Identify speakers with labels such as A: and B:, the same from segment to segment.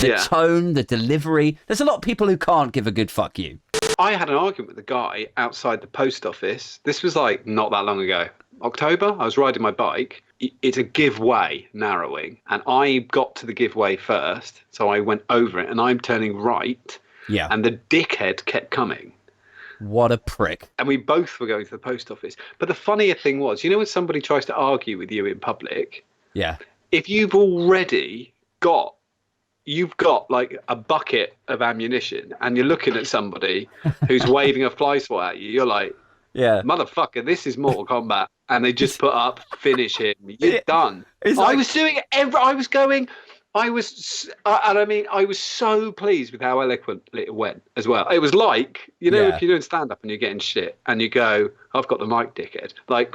A: The tone, the delivery. There's a lot of people who can't give a good fuck you.
B: I had an argument with a guy outside the post office. This was like not that long ago. October, I was riding my bike. It's a give way narrowing, and I got to the give way first, so I went over it, and I'm turning right, and the dickhead kept coming.
A: What a prick.
B: And we both were going to the post office. But the funnier thing was, when somebody tries to argue with you in public, if you've already got like a bucket of ammunition and you're looking at somebody who's waving a fly swat at you, you're like, motherfucker, this is Mortal Kombat. And they just put up, finish him, you're done. I was doing it I was so pleased with how eloquently it went as well. It was like, if you're doing stand-up and you're getting shit and you go, I've got the mic, dickhead. Like,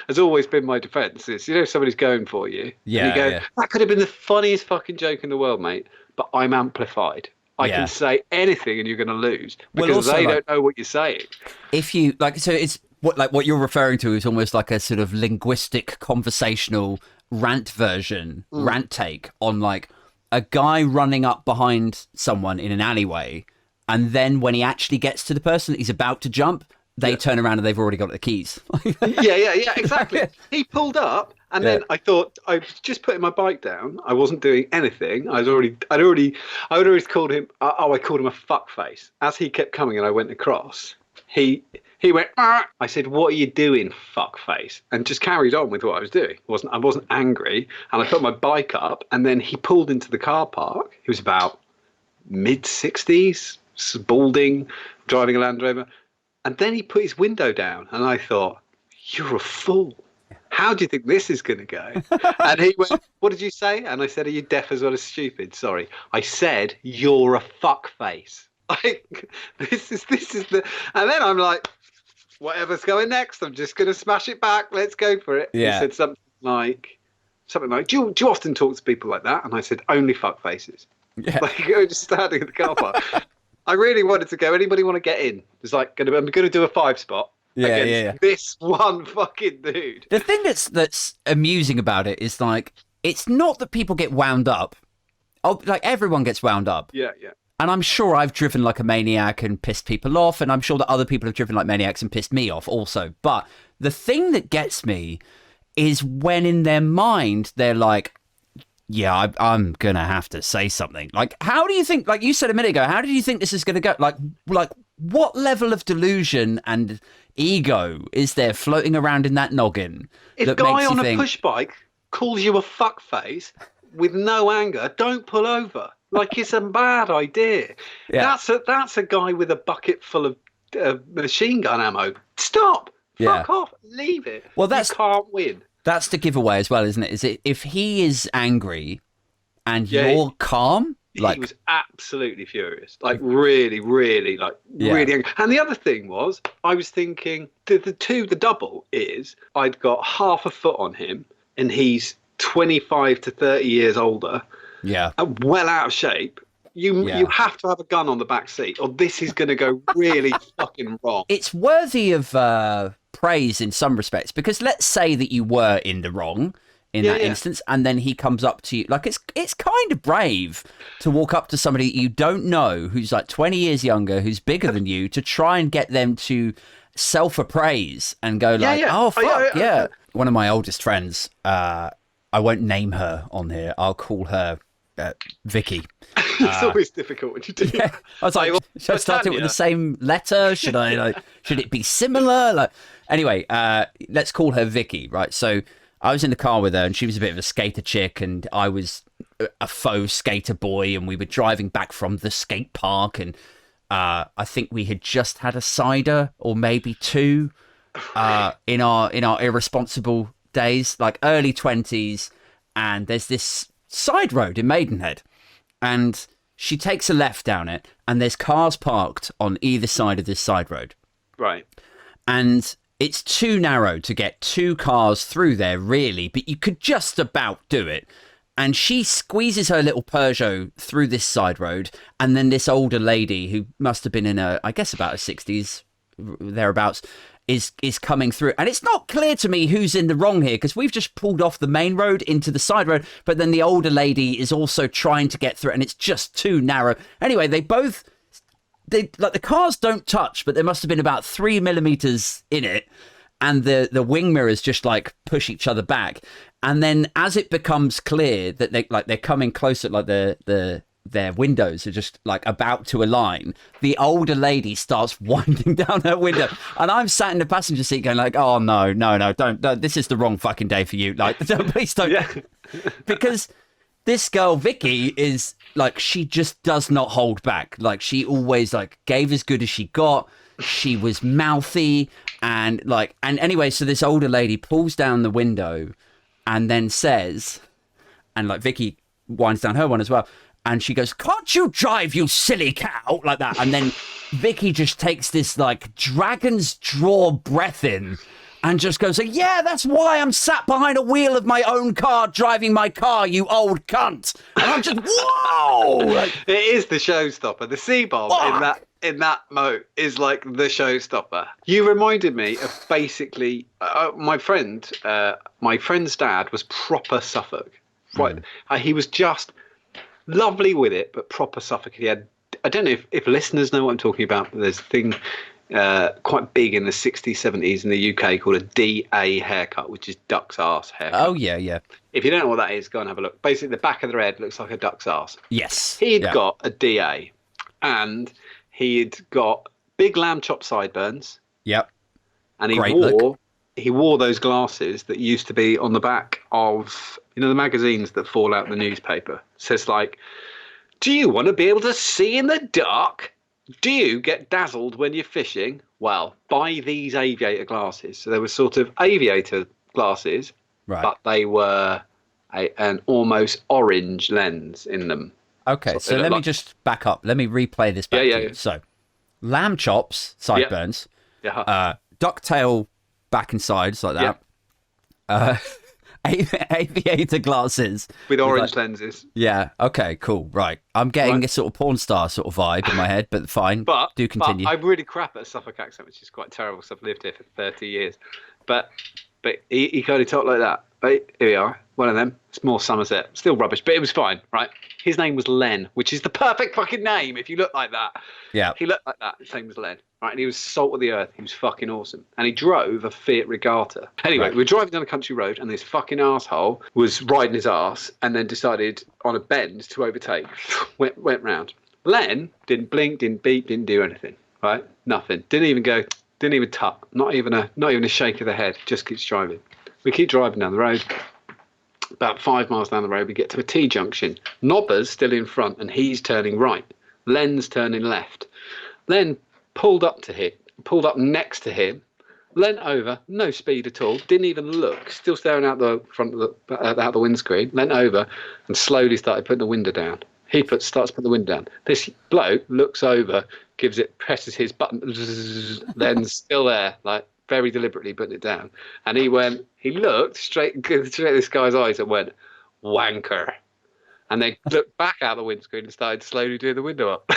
B: has always been my defence. Is, somebody's going for you. And you go, that could have been the funniest fucking joke in the world, mate. But I'm amplified. I can say anything and you're going to lose because they don't know what you're saying.
A: If you, so it's what you're referring to is almost like a sort of linguistic conversational rant version, rant take on like a guy running up behind someone in an alleyway, and then when he actually gets to the person that he's about to jump, they turn around and they've already got the keys.
B: Exactly. He pulled up, and then I thought I was just putting my bike down. I wasn't doing anything. I'd already called him. I called him a fuckface as he kept coming, and I went across. He went, ah. I said, what are you doing, fuckface? And just carried on with what I was doing. I wasn't angry. And I put my bike up, and then he pulled into the car park. He was about mid-60s, balding, driving a Land Rover. And then he put his window down, and I thought, you're a fool. How do you think this is going to go? And he went, what did you say? And I said, are you deaf as well as stupid? Sorry. I said, you're a fuckface. Like, this is the... And then I'm like... whatever's going next, I'm just going to smash it back. Let's go for it.
A: Yeah.
B: He said something like, do you often talk to people like that? And I said, only fuck faces. Yeah. Like, just standing in the car park. I really wanted to go, anybody want to get in? It's like, I'm going to do a 5 spot. This one fucking dude.
A: The thing that's amusing about it is like, it's not that people get wound up. Oh, like everyone gets wound up.
B: Yeah.
A: And I'm sure I've driven like a maniac and pissed people off, and I'm sure that other people have driven like maniacs and pissed me off also. But the thing that gets me is when in their mind they're like, yeah, I'm going to have to say something. Like, how do you think, like you said a minute ago, how do you think this is going to go? Like what level of delusion and ego is there floating around in that noggin?
B: If a guy on a push bike calls you a fuckface with no anger, don't pull over. Like, it's a bad idea. Yeah. That's a guy with a bucket full of machine gun ammo. Stop. Fuck off. Leave it. Well, you can't win.
A: That's the giveaway as well, isn't it? Is it if he is angry and you're calm? Like,
B: he was absolutely furious. Like, really, really, really angry. And the other thing was, I was thinking, the double is I'd got half a foot on him, and he's 25 to 30 years older.
A: Yeah.
B: Well out of shape. You have to have a gun on the back seat, or this is going to go really fucking wrong.
A: It's worthy of praise in some respects, because let's say that you were in the wrong in that instance, and then he comes up to you. Like, it's kind of brave to walk up to somebody you don't know, who's like 20 years younger, who's bigger than you, to try and get them to self-appraise and go like, oh, fuck, One of my oldest friends, I won't name her on here, I'll call her Vicky.
B: It's always difficult when you do that.
A: I was like, should I start it with the same letter? Should it be similar? Anyway, let's call her Vicky, right? So I was in the car with her, and she was a bit of a skater chick, and I was a faux skater boy, and we were driving back from the skate park, and I think we had just had a cider or maybe 2 in our irresponsible days, like early 20s, and there's this side road in Maidenhead, and she takes a left down it, and there's cars parked on either side of this side road.
B: Right.
A: And it's too narrow to get 2 cars through there, really, but you could just about do it. And she squeezes her little Peugeot through this side road, and then this older lady, who must have been in I guess about her 60s, thereabouts, is coming through. And it's not clear to me who's in the wrong here, because we've just pulled off the main road into the side road, but then the older lady is also trying to get through, and it's just too narrow. Anyway, the cars don't touch, but there must have been about 3 millimeters in it, and the wing mirrors just like push each other back. And then as it becomes clear that they're coming closer, like their windows are just like about to align, the older lady starts winding down her window, and I'm sat in the passenger seat going like, oh no, don't, this is the wrong fucking day for you, like, please don't. Yeah. Because this girl Vicky is like, she just does not hold back. Like, she always like gave as good as she got. She was mouthy, and anyway, so this older lady pulls down the window and then says, and like Vicky winds down her one as well, and she goes, "Can't you drive, you silly cow?" like that. And then Vicky just takes this like dragon's draw breath in and just goes like, "Yeah, that's why I'm sat behind a wheel of my own car driving my car, you old cunt." And I'm just, whoa! Like,
B: it is the showstopper. The C-bomb in that mode is like the showstopper. You reminded me of basically my friend's dad was proper Suffolk. Right, he was just lovely with it, but proper Suffolk. He had, I don't know if listeners know what I'm talking about, but there's a thing quite big in the 60s, 70s in the UK called a DA haircut, which is duck's arse haircut.
A: Oh, yeah.
B: If you don't know what that is, go and have a look. Basically, the back of the head looks like a duck's arse.
A: Yes.
B: He'd got a DA, and he'd got big lamb chop sideburns. Yep. And he wore those glasses that used to be on the back of, the magazines that fall out the newspaper. It says like, "Do you want to be able to see in the dark? Do you get dazzled when you're fishing? Well, buy these aviator glasses." So they were sort of aviator glasses, right, but they were an almost orange lens in them.
A: Okay, so let me just back up. Let me replay this back to you. So, lamb chops, sideburns, ducktail back and sides like that. Aviator glasses
B: with orange lenses.
A: Yeah. Okay. Cool. Right. I'm getting a sort of porn star sort of vibe in my head, but fine.
B: But
A: do continue.
B: But I'm really crap at a Suffolk accent, which is quite terrible because I've lived here for 30 years. But he kind of talked like that. But here we are. One of them. It's more Somerset. Still rubbish, but it was fine, right? His name was Len, which is the perfect fucking name if you look like that. Yeah. He looked like that. His name was Len, right? And he was salt of the earth. He was fucking awesome. And he drove a Fiat Regatta. Anyway, we were driving down a country road, and this fucking arsehole was riding his arse and then decided on a bend to overtake. went round. Len didn't blink, didn't beep, didn't do anything, right? Nothing. Didn't even go, didn't even tut. Not even a shake of the head. Just keeps driving. We keep driving down the road. About 5 miles down the road, we get to a T-junction. Nobber's still in front, and he's turning right. Len's turning left. Len pulled up next to him, leant over, no speed at all, didn't even look, still staring out the front of out the windscreen, leant over and slowly started putting the window down. He starts putting the window down. This bloke looks over, presses his button, Len's still there, like, very deliberately putting it down. And he looked straight at this guy's eyes and went, "Wanker." And then looked back out the windscreen and started slowly doing the window up.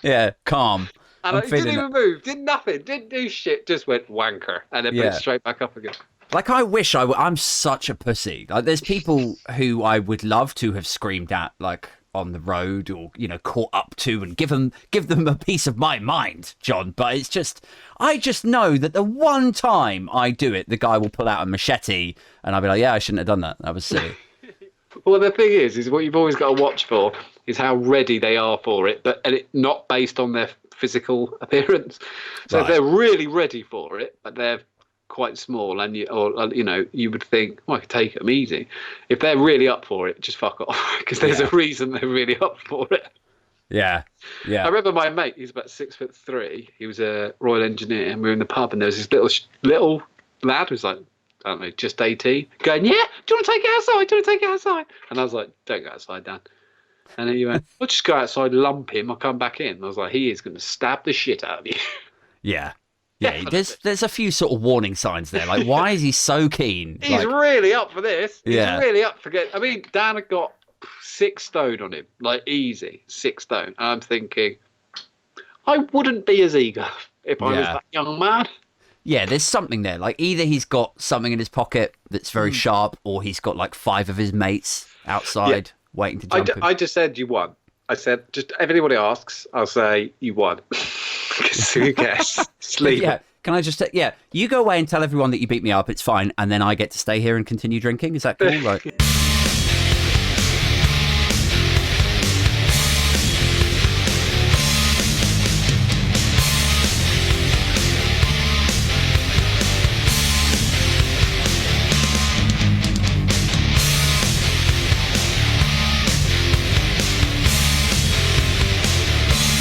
A: Yeah, calm.
B: And he didn't even move, did nothing, didn't do shit, just went "wanker" and then put it straight back up again.
A: Like, I wish I'm such a pussy. Like, there's people who I would love to have screamed at, like, on the road or, caught up to and give them a piece of my mind, John. But it's just, I just know that the one time I do it, the guy will pull out a machete and I'll be like, yeah, I shouldn't have done that. That was silly.
B: Well, the thing is what you've always got to watch for is how ready they are for it, and it not based on their physical appearance. So if they're really ready for it, but they're quite small, and you would think, I could take them easy. If they're really up for it, just fuck off, because there's a reason they're really up for it. Yeah. I remember my mate. He's about 6'3". He was a Royal Engineer, and we were in the pub, and there was this little lad who's like, I don't know, just 18, going, "Yeah, do you want to take it outside? Do you want to take it outside?" And I was like, "Don't go outside, Dan." And then he went, "I'll just go outside, lump him, I'll come back in." And I was like, "He is going to stab the shit out of you." Yeah. Yeah, there's a few sort of warning signs there. Like, why is he so keen? He's really up for this. He's really up for it. I mean, Dan had got 6 stone on him, like easy 6 stone. And I'm thinking, I wouldn't be as eager if I was that young man.
A: Yeah, there's something there. Like either he's got something in his pocket that's very sharp, or he's got like 5 of his mates outside waiting to jump him.
B: I just said you won. I said, just if anybody asks, I'll say you won. Because who cares? Sleep.
A: Yeah. Can I just you go away and tell everyone that you beat me up. It's fine, and then I get to stay here and continue drinking. Is that cool? Like.